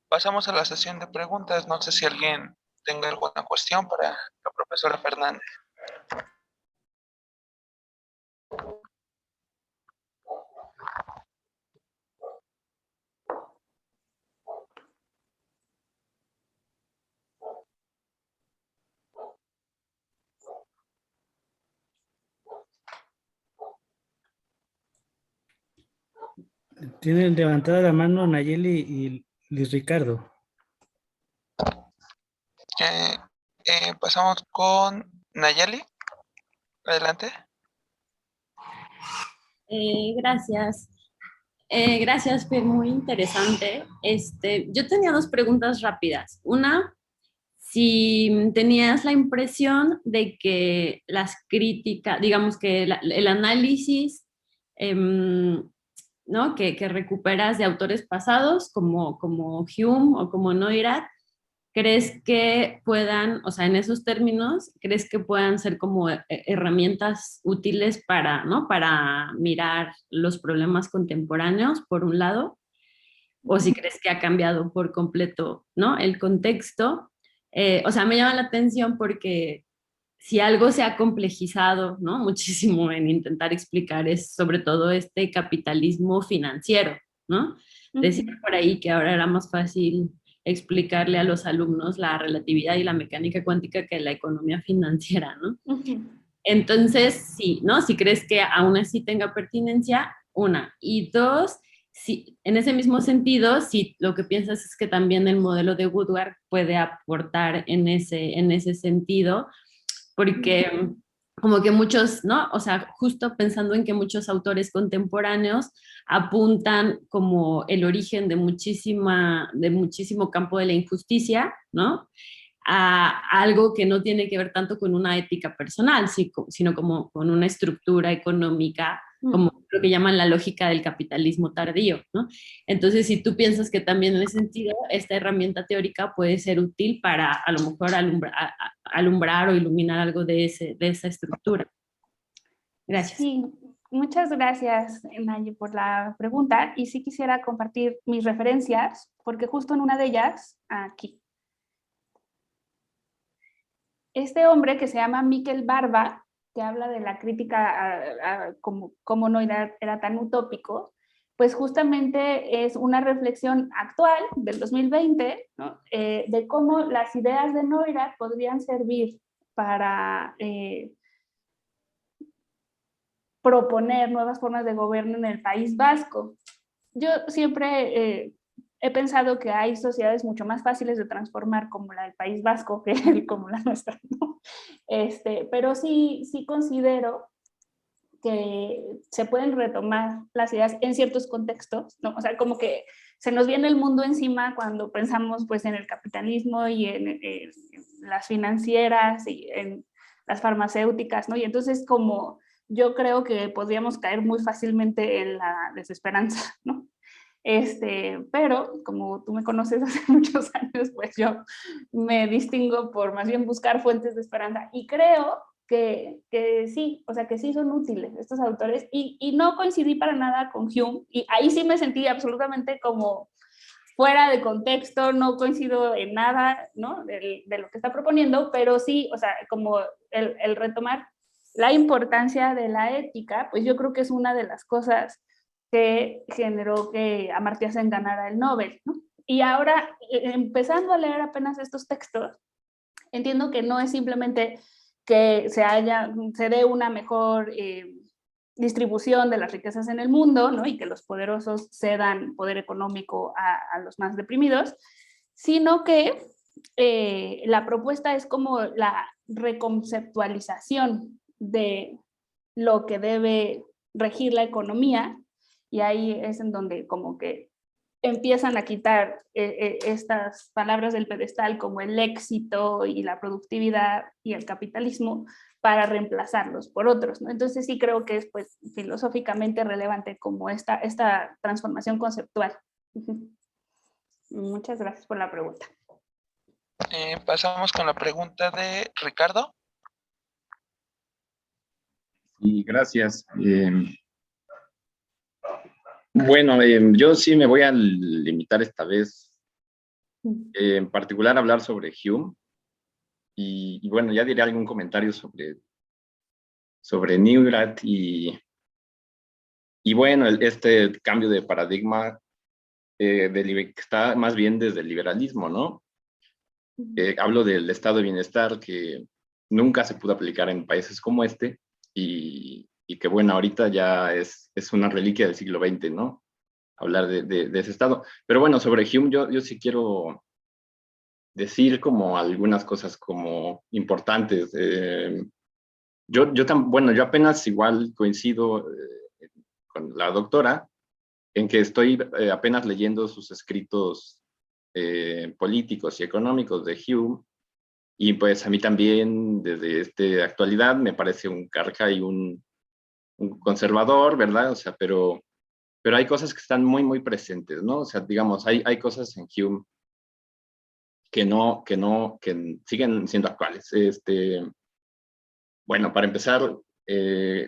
Pasamos a la sesión de preguntas. No sé si alguien tenga alguna cuestión para la profesora Fernández. Tienen levantada la mano Nayeli y Luis Ricardo. Pasamos con Nayeli. Adelante. Gracias. Gracias, Fer, muy interesante. Yo tenía dos preguntas rápidas. Una, si tenías la impresión de que las críticas, digamos que el análisis, ¿no? que recuperas de autores pasados como Hume o como Neurath, ¿crees que puedan, o sea, en esos términos, crees que puedan ser como herramientas útiles para, ¿no? Para mirar los problemas contemporáneos, por un lado? O si crees que ha cambiado por completo, ¿no? El contexto. O sea, me llama la atención porque si algo se ha complejizado, ¿no? Muchísimo en intentar explicar es sobre todo este capitalismo financiero, ¿no? Decía por ahí que ahora era más fácil explicarle a los alumnos la relatividad y la mecánica cuántica que la economía financiera, ¿no? Entonces, sí, ¿no? Si crees que aún así tenga pertinencia, una. Y dos, si, en ese mismo sentido, si lo que piensas es que también el modelo de Woodward puede aportar en ese sentido, porque como que muchos, ¿no? O sea, justo pensando en que muchos autores contemporáneos apuntan como el origen de muchísimo campo de la injusticia, ¿no? A algo que no tiene que ver tanto con una ética personal, sino como con una estructura económica, como lo que llaman la lógica del capitalismo tardío, ¿no? Entonces, si tú piensas que también en ese sentido, esta herramienta teórica puede ser útil para a lo mejor alumbrar o iluminar algo de esa estructura. Gracias. Sí, muchas gracias, Naye, por la pregunta. Y sí quisiera compartir mis referencias, porque justo en una de ellas, aquí, este hombre que se llama Miquel Barba, que habla de la crítica a cómo no era tan utópico, pues justamente es una reflexión actual del 2020, ¿no? De cómo las ideas de Neurath podrían servir para proponer nuevas formas de gobierno en el País Vasco. Yo siempre he pensado que hay sociedades mucho más fáciles de transformar como la del País Vasco que como la nuestra, ¿no? Pero sí considero que se pueden retomar las ideas en ciertos contextos, ¿no? O sea, como que se nos viene el mundo encima cuando pensamos pues en el capitalismo y en las financieras y en las farmacéuticas, ¿no? Y entonces como yo creo que podríamos caer muy fácilmente en la desesperanza, ¿no? Pero como tú me conoces hace muchos años, pues yo me distingo por más bien buscar fuentes de esperanza y creo que sí, o sea, que sí son útiles estos autores y no coincidí para nada con Hume y ahí sí me sentí absolutamente como fuera de contexto, no coincido en nada, ¿no? De lo que está proponiendo, pero sí, o sea, como el retomar la importancia de la ética, pues yo creo que es una de las cosas que generó que Amartya Sen ganara el Nobel, ¿no? Y ahora, empezando a leer apenas estos textos, entiendo que no es simplemente que se dé una mejor distribución de las riquezas en el mundo, ¿no? Y que los poderosos cedan poder económico a los más deprimidos, sino que la propuesta es como la reconceptualización de lo que debe regir la economía, y ahí es en donde como que empiezan a quitar estas palabras del pedestal como el éxito y la productividad y el capitalismo para reemplazarlos por otros, ¿no? Entonces sí creo que es pues filosóficamente relevante como esta transformación conceptual. Muchas gracias por la pregunta. Pasamos con la pregunta de Ricardo. Y gracias. Bueno, yo sí me voy a limitar esta vez, en particular a hablar sobre Hume, y bueno, ya diré algún comentario sobre Neurath y bueno, este cambio de paradigma que está más bien desde el liberalismo, ¿no? Hablo del estado de bienestar que nunca se pudo aplicar en países como este y que bueno, ahorita ya es una reliquia del siglo XX, ¿no? Hablar de ese estado. Pero bueno, sobre Hume yo sí quiero decir como algunas cosas como importantes. Bueno, yo apenas igual coincido con la doctora en que estoy apenas leyendo sus escritos políticos y económicos de Hume, y pues a mí también desde esta actualidad me parece un carca y un conservador, ¿verdad? O sea, pero hay cosas que están muy, muy presentes, ¿no? O sea, digamos, hay cosas en Hume que siguen siendo actuales. Bueno, para empezar,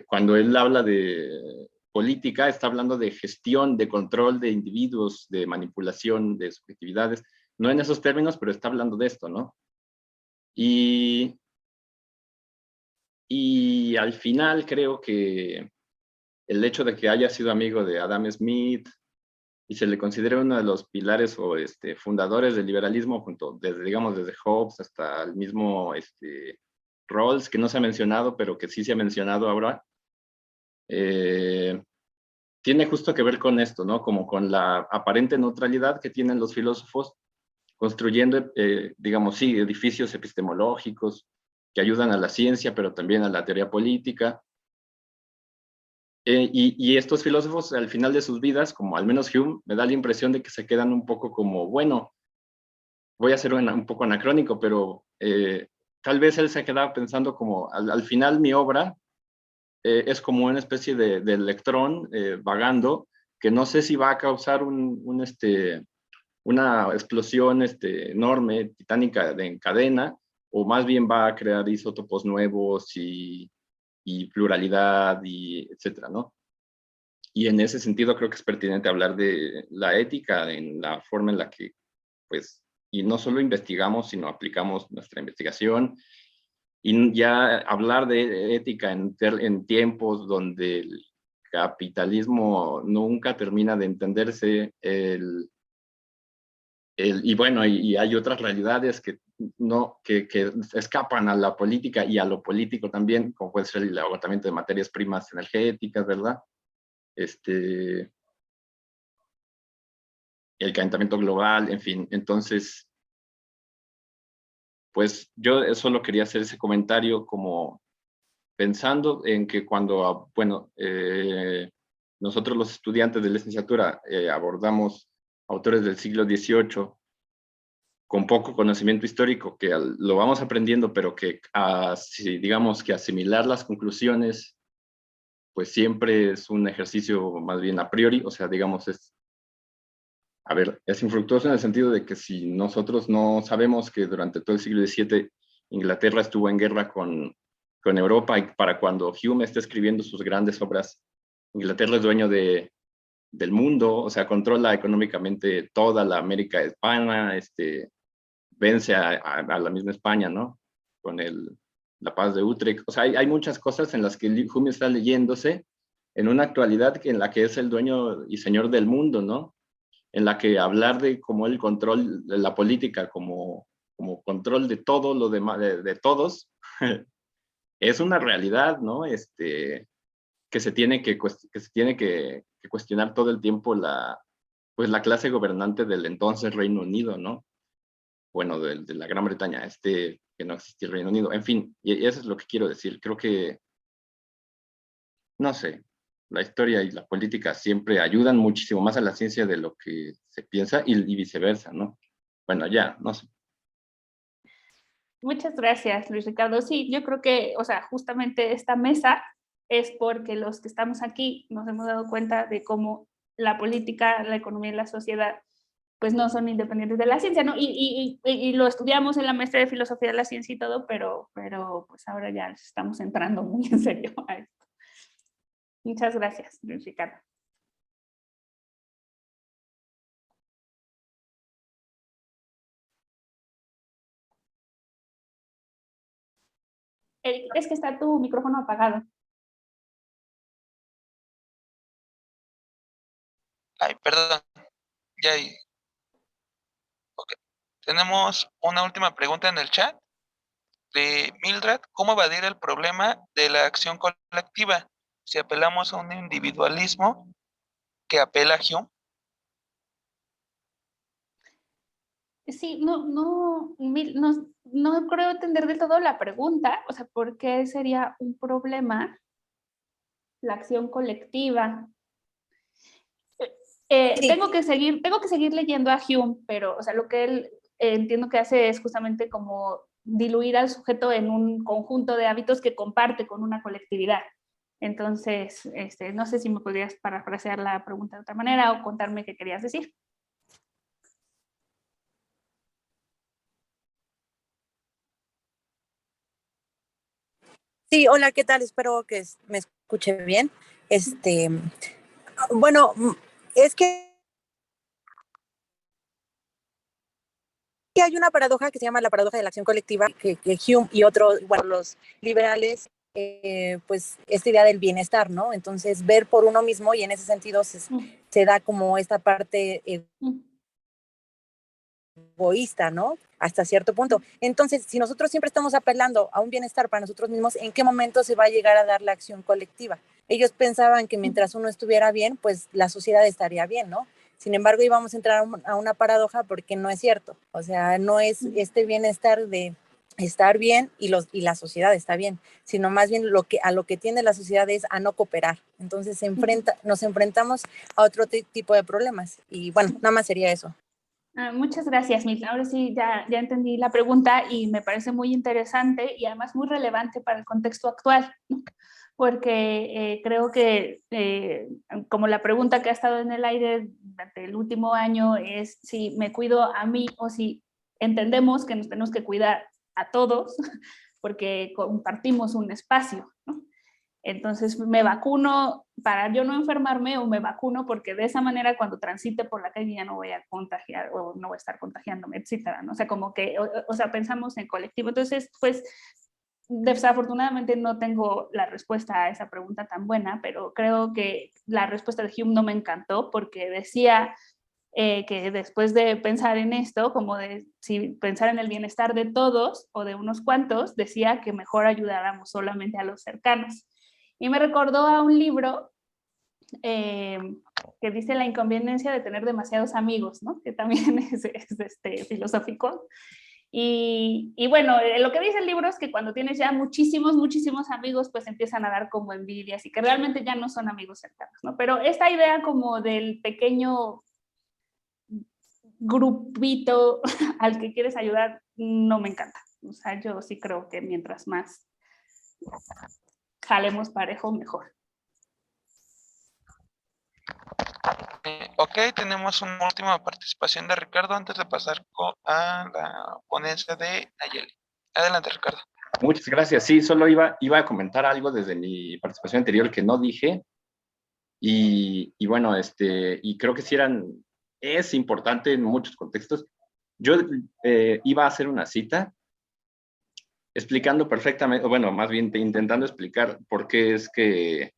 cuando él habla de política, está hablando de gestión, de control de individuos, de manipulación de subjetividades, no en esos términos, pero está hablando de esto, ¿no? Y al final creo que el hecho de que haya sido amigo de Adam Smith y se le considere uno de los pilares o fundadores del liberalismo, digamos, desde Hobbes hasta el mismo Rawls, que no se ha mencionado, pero que sí se ha mencionado ahora, tiene justo que ver con esto, ¿no? Como con la aparente neutralidad que tienen los filósofos construyendo, digamos, sí, edificios epistemológicos que ayudan a la ciencia, pero también a la teoría política. Y estos filósofos, al final de sus vidas, como al menos Hume, me da la impresión de que se quedan un poco como, bueno, voy a ser un poco anacrónico, pero tal vez él se quedaba pensando como, al final mi obra es como una especie de electrón vagando, que no sé si va a causar una explosión enorme, titánica en cadena, o más bien va a crear isótopos nuevos y pluralidad, y etcétera, ¿no? Y en ese sentido creo que es pertinente hablar de la ética en la forma en la que, pues, y no solo investigamos, sino aplicamos nuestra investigación. Y ya hablar de ética en tiempos donde el capitalismo nunca termina de entenderse, y bueno, y hay otras realidades que escapan a la política y a lo político también, como puede ser el agotamiento de materias primas energéticas, ¿verdad? El calentamiento global, en fin. Entonces, pues yo solo quería hacer ese comentario como pensando en que cuando, bueno, nosotros los estudiantes de licenciatura abordamos autores del siglo XVIII con poco conocimiento histórico, que lo vamos aprendiendo, pero que digamos que asimilar las conclusiones, pues siempre es un ejercicio más bien a priori, o sea, digamos, a ver, es infructuoso en el sentido de que si nosotros no sabemos que durante todo el siglo XVII Inglaterra estuvo en guerra con Europa, y para cuando Hume está escribiendo sus grandes obras, Inglaterra es dueño del mundo, o sea, controla económicamente toda la América hispana, vence a la misma España, ¿no? Con la paz de Utrecht. O sea, hay muchas cosas en las que Hume está leyéndose en una actualidad en la que es el dueño y señor del mundo, ¿no? En la que hablar de como el control de la política, como control de todo lo demás, de todos, es una realidad, ¿no? Que se tiene que cuestionar todo el tiempo pues la clase gobernante del entonces Reino Unido, ¿no? Bueno, de la Gran Bretaña, que no existía el Reino Unido. En fin, y eso es lo que quiero decir. Creo que, no sé, la historia y la política siempre ayudan muchísimo más a la ciencia de lo que se piensa y viceversa, ¿no? Bueno, ya, no sé. Muchas gracias, Luis Ricardo. Sí, yo creo que, o sea, justamente esta mesa es porque los que estamos aquí nos hemos dado cuenta de cómo la política, la economía y la sociedad pues no son independientes de la ciencia, ¿no? Y lo estudiamos en la maestría de filosofía de la ciencia y todo, pero pues ahora ya estamos entrando muy en serio a esto. Muchas gracias, Luis Ricardo. Eric, es que está tu micrófono apagado. Ay, perdón. Ya ahí. Ok. Tenemos una última pregunta en el chat de Mildred. ¿Cómo evadir el problema de la acción colectiva si apelamos a un individualismo que apela a Hume? Sí, no creo entender del todo la pregunta, o sea, ¿por qué sería un problema la acción colectiva? Sí. Tengo que seguir leyendo a Hume, pero, o sea, lo que él entiendo que hace es justamente como diluir al sujeto en un conjunto de hábitos que comparte con una colectividad. Entonces, no sé si me podrías parafrasear la pregunta de otra manera o contarme qué querías decir. Sí, hola, ¿qué tal? Espero que me escuche bien. Bueno, es que hay una paradoja que se llama la paradoja de la acción colectiva, que Hume y otros, bueno, los liberales, pues esta idea del bienestar, ¿no? Entonces, ver por uno mismo y en ese sentido se da como esta parte egoísta, ¿no? Hasta cierto punto. Entonces, si nosotros siempre estamos apelando a un bienestar para nosotros mismos, ¿en qué momento se va a llegar a dar la acción colectiva? Ellos pensaban que mientras uno estuviera bien, pues la sociedad estaría bien, ¿no? Sin embargo, íbamos a entrar a una paradoja porque no es cierto. O sea, no es este bienestar de estar bien y la sociedad está bien, sino más bien a lo que tiende la sociedad es a no cooperar. Entonces nos enfrentamos a otro tipo de problemas. Y bueno, nada más sería eso. Muchas gracias, Mil. Ahora sí, ya entendí la pregunta y me parece muy interesante y además muy relevante para el contexto actual, ¿no? Porque creo que como la pregunta que ha estado en el aire durante el último año es si me cuido a mí o si entendemos que nos tenemos que cuidar a todos porque compartimos un espacio, ¿no? Entonces me vacuno para yo no enfermarme o me vacuno porque de esa manera cuando transite por la calle ya no voy a contagiar o no voy a estar contagiándome, etcétera, ¿no? O sea, como que, o sea, pensamos en colectivo. Entonces, pues, desafortunadamente no tengo la respuesta a esa pregunta tan buena, pero creo que la respuesta de Hume no me encantó porque decía que después de pensar en esto, como de si pensar en el bienestar de todos o de unos cuantos, decía que mejor ayudáramos solamente a los cercanos. Y me recordó a un libro que dice la inconveniencia de tener demasiados amigos, ¿no? Que también es filosófico. Y bueno, lo que dice el libro es que cuando tienes ya muchísimos amigos, pues empiezan a dar como envidias y que realmente ya no son amigos cercanos, ¿no? Pero esta idea como del pequeño grupito al que quieres ayudar no me encanta. O sea, yo sí creo que mientras más jalemos parejo, mejor. Ok, tenemos una última participación de Ricardo antes de pasar a la ponencia de Nayeli. Adelante, Ricardo. Muchas gracias. Sí, solo iba a comentar algo desde mi participación anterior que no dije. Y bueno, y creo que sí es importante en muchos contextos. Yo iba a hacer una cita explicando perfectamente, o bueno, más bien intentando explicar por qué es que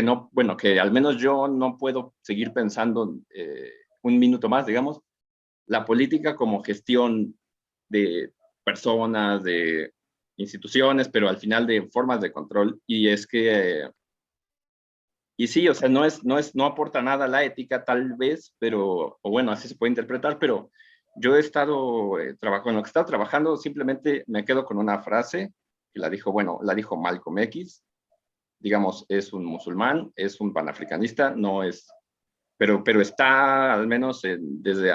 no, bueno, que al menos yo no puedo seguir pensando un minuto más, digamos, la política como gestión de personas, de instituciones, pero al final de formas de control. Y es que, y sí, o sea, no aporta nada a la ética tal vez, pero, o bueno, así se puede interpretar, pero yo he estado trabajando, lo que he estado trabajando, simplemente me quedo con una frase que la dijo Malcolm X, digamos, es un musulmán, es un panafricanista, no es, pero está al menos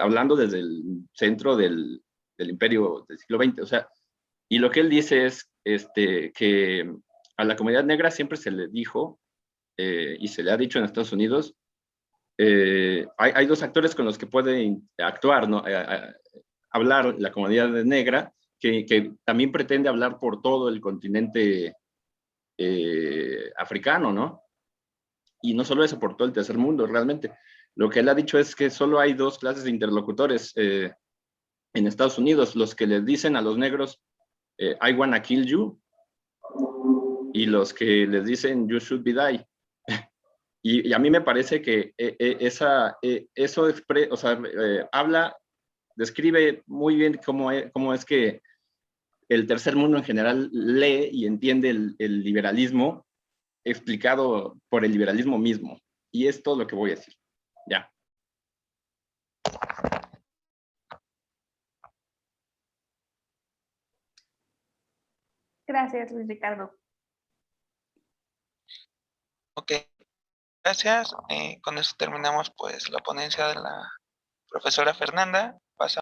hablando desde el centro del imperio del siglo XX, o sea, y lo que él dice es que a la comunidad negra siempre se le dijo, y se le ha dicho en Estados Unidos, hay dos actores con los que puede actuar, ¿no? Hablar la comunidad negra, que también pretende hablar por todo el continente africano, ¿no? Y no solo eso, por todo el tercer mundo, realmente. Lo que él ha dicho es que solo hay dos clases de interlocutores en Estados Unidos, los que les dicen a los negros, I wanna kill you, y los que les dicen you should be die. Y a mí me parece que eso o sea, describe muy bien cómo es que el tercer mundo en general lee y entiende el liberalismo explicado por el liberalismo mismo. Y es todo lo que voy a decir. Ya. Gracias, Luis Ricardo. Ok, gracias. Con eso terminamos pues la ponencia de la profesora Fernanda.